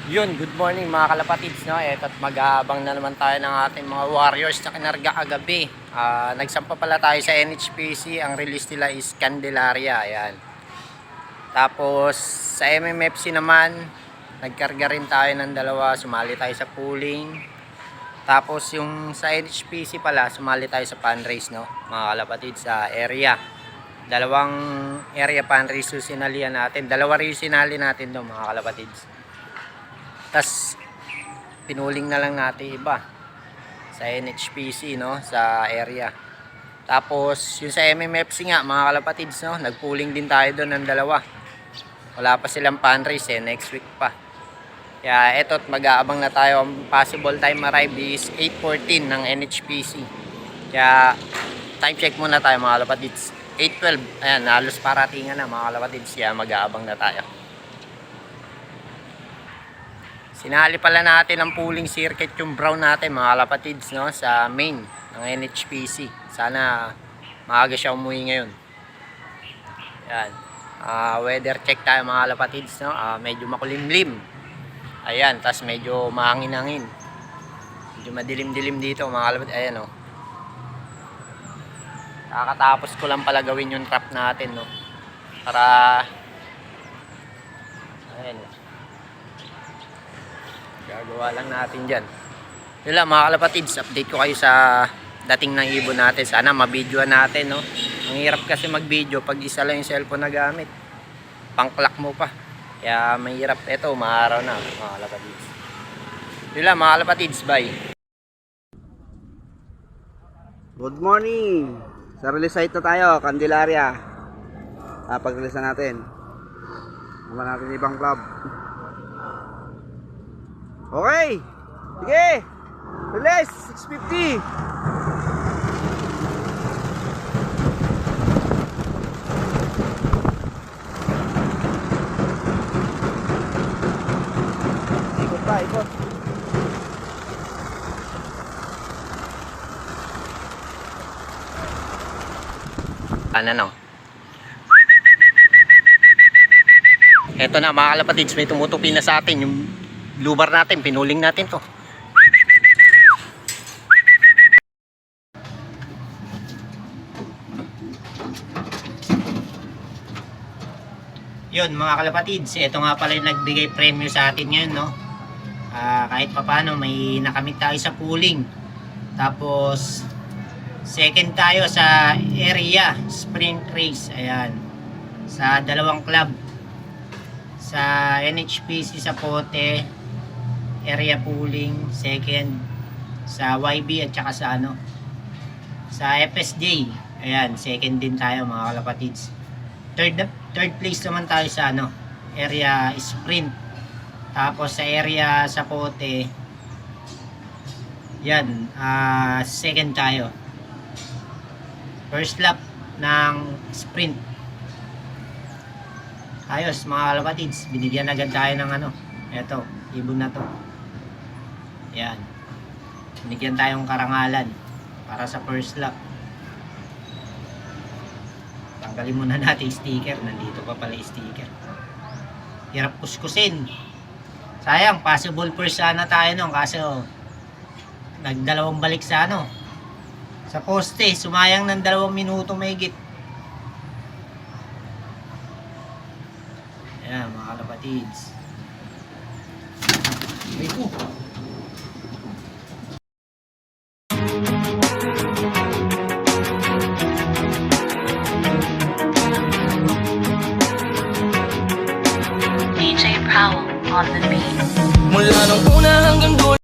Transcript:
Yun, good morning mga kalapatids, no? Eto't mag-aabang na naman tayo ng ating mga Warriors na kinarga kagabi. Nagsampa pala tayo sa NHPC, ang release nila is Candelaria, ayan. Tapos sa MMFC naman, nagkarga rin tayo ng dalawa, sumali tayo sa pooling. Tapos yung sa NHPC pala, sumali tayo sa fundraise, no? Mga kalapatids, sa area. Dalawang area fundraise yung sinalihan natin. Dalawa rin yung sinali natin doon mga kalapatids. Tas pinuling na lang natin iba sa NHPC, no, sa area. Tapos yung sa MMFC nga mga kalapatids, no, nagpuling din tayo doon ng dalawa. Wala pa silang fundraise next week pa. Kaya eto't mag-aabang na tayo. Ang possible time arrive is 8:14 ng NHPC. Kaya time check muna tayo mga kalapatids. 8:12. Ayan, halos paratingan na mga kalapatids. Kaya mag-aabang na tayo. Sinali pala natin ang pooling circuit yung brown natin mga kalapatids, no, sa main ng NHPC. Sana maaga siya umuwi ngayon. Yan. Weather check tayo mga kalapatids, no. Medyo makulimlim. Ayan, tas medyo mahangin-hangin. Medyo madilim-dilim dito mga kalapatids. Ayan, no. Kakatapos ko lang pala gawin yung trap natin, no. Para ayan, gagawa lang natin dyan. Yun lang mga kalapatids, update ko kayo sa dating ng ibon natin. Sana mabidyoan natin, no. Ang hirap kasi mag-video pag isa lang yung cellphone na gamit. Pang-clock mo pa. Kaya mahirap. Ito, maaraw na mga kalapatids. Yun lang mga kalapatids, bye. Good morning! Sa release site na tayo, Candelaria. Pag-release na natin. Naman natin ibang club. Okay! Sige! Release! 650! Ikot pa, ikot. Ano, no? Eto na mga kalapatids, may tumutupi na sa atin. Yung lubar natin, pinuling natin to. Yun mga kalapatids, ito nga pala yung nagbigay premyo sa atin ngayon, no. Kahit papano may nakamit tayo sa pooling. Tapos second tayo sa area sprint race, ayan, sa dalawang club, sa NHPC sa Pote area pooling, second sa YB at saka sa sa FSJ, ayan, second din tayo mga kalapatids. Third place naman tayo sa area sprint. Tapos sa area sa Pote, yan, second tayo. First lap ng sprint. Ayos mga kalapatids, binigyan agad tayo ng eto, ibon na to. Yan, binigyan tayong karangalan para sa first lap. Tanggalin muna natin yung sticker. Nandito pa pala yung sticker. Hirap kuskusin. Sayang, possible first sana tayo nung, kaso nagdalawang balik sa sa poste. Sumayang ng 2 minuto mahigit. Ayan mga kalapatids. Ay ko. DJ Powell on the beat. Mula nung una hanggang dulo